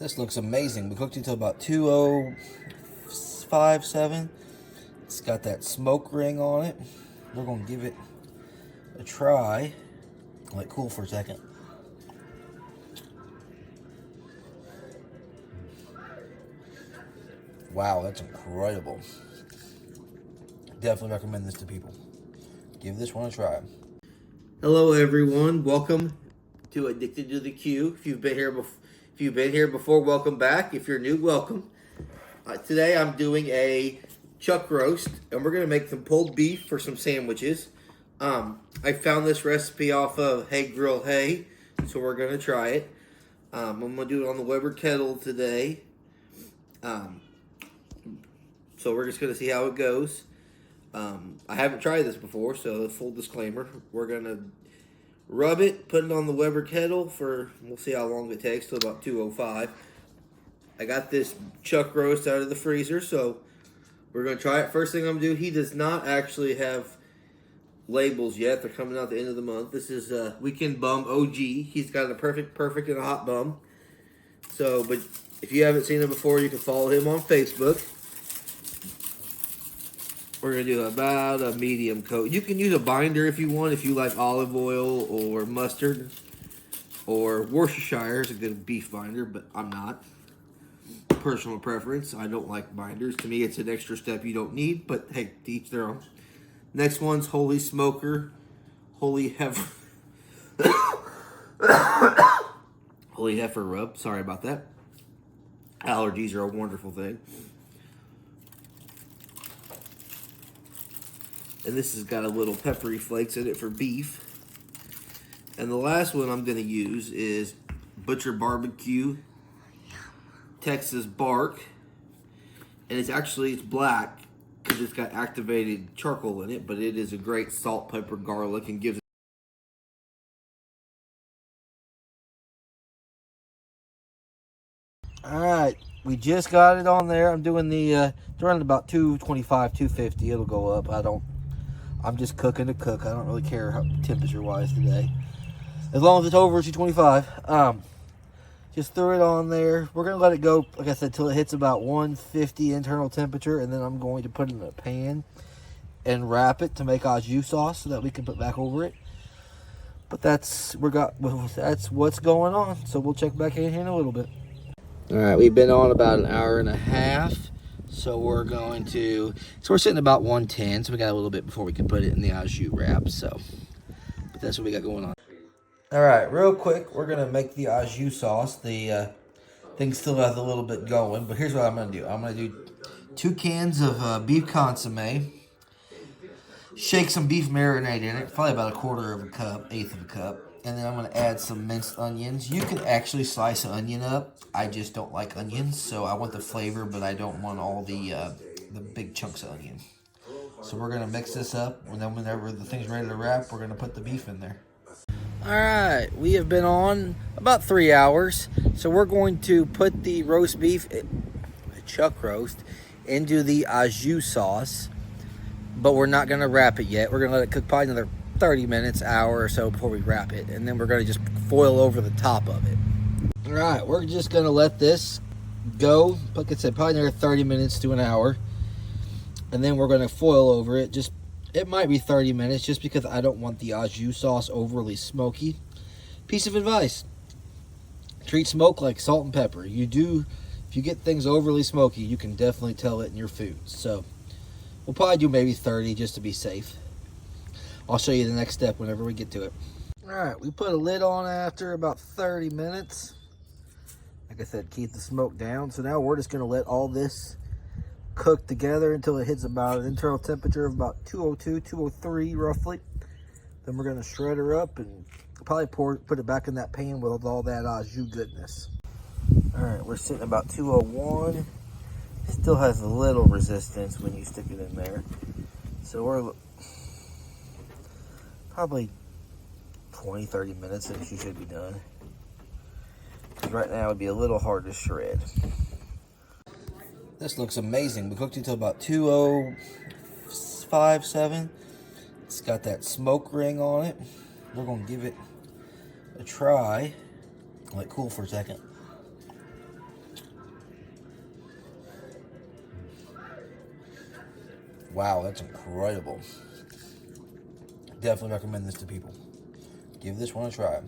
This looks amazing. We cooked it until about 2:05, 2:07. It's got that smoke ring on it. We're going to give it a try. Let it cool for a second. Wow, that's incredible. Definitely recommend this to people. Give this one a try. Hello, everyone. Welcome to Addicted to the Q. If you've been here before, welcome back. If you're new, welcome. Today I'm doing a chuck roast, and we're gonna make some pulled beef for some sandwiches. I found this recipe off of Hey Grill Hey, so we're gonna try it. I'm gonna do it on the Weber kettle today. So we're just gonna see how it goes. I haven't tried this before, so full disclaimer. We're gonna rub it, put it on the Weber kettle we'll see how long it takes, till about 2:05. I got this chuck roast out of the freezer, so we're gonna try it. First thing I'm gonna do, he does not actually have labels yet. They're coming out at the end of the month. This is Weekend Bum OG. He's got a perfect and a hot bum. So, but if you haven't seen him before, you can follow him on Facebook. We're going to do about a medium coat. You can use a binder if you want, if you like olive oil or mustard. Or Worcestershire is a good beef binder, but I'm not. Personal preference. I don't like binders. To me, it's an extra step you don't need, but hey, to each their own. Next one's Holy Smoker. Holy Heifer. Holy Heifer rub. Sorry about that. Allergies are a wonderful thing. And this has got a little peppery flakes in it for beef. And the last one I'm going to use is Butcher Barbecue Texas Bark. And it's black because it's got activated charcoal in it, but it is a great salt, pepper, garlic, and gives it. Alright, we just got it on there. I'm doing it's running about 225, 250. It'll go up. I'm just cooking to cook. I don't really care temperature-wise today. As long as it's over 225. Just threw it on there. We're going to let it go, like I said, till it hits about 150 internal temperature. And then I'm going to put it in a pan and wrap it to make au jus sauce so that we can put back over it. But that's what's going on. So we'll check back in here in a little bit. Alright, we've been on about an hour and a half. So we're sitting about 110, so we got a little bit before we can put it in the au jus wrap, but that's what we got going on. All right, real quick, we're gonna make the au jus sauce. The thing still has a little bit going, but here's what I'm gonna do. I'm gonna do 2 cans of beef consomme, shake some beef marinade in it, probably about 1/4 of a cup, 1/8 of a cup, and then I'm gonna add some minced onions. You can actually slice an onion up. I just don't like onions, so I want the flavor, but I don't want all the big chunks of onion. So we're gonna mix this up, and then whenever the thing's ready to wrap, we're gonna put the beef in there. All right, we have been on about 3 hours, so we're going to put the roast beef, the chuck roast, into the au jus sauce, but we're not gonna wrap it yet. We're gonna let it cook probably another 30 minutes, hour or so before we wrap it, and then we're gonna just foil over the top of it. All right, we're just gonna let this go, like I said, probably another 30 minutes to an hour, and then we're gonna foil over it. It might be 30 minutes just because I don't want the au jus sauce overly smoky. Piece of advice: treat smoke like salt and pepper. If you get things overly smoky, you can definitely tell it in your food. So we'll probably do maybe 30 just to be safe. I'll show you the next step whenever we get to it. All right, we put a lid on after about 30 minutes. Like I said, keep the smoke down. So now we're just gonna let all this cook together until it hits about an internal temperature of about 202, 203 roughly. Then we're gonna shred her up and probably put it back in that pan with all that au jus goodness. All right, we're sitting about 201. Still has a little resistance when you stick it in there. So we're probably 20, 30 minutes and she should be done. Right now it would be a little hard to shred. This looks amazing. We cooked it until about 2:05, 7. It's got that smoke ring on it. We're going to give it a try. Let it cool for a second. Wow, that's incredible. Definitely recommend this to people. Give this one a try.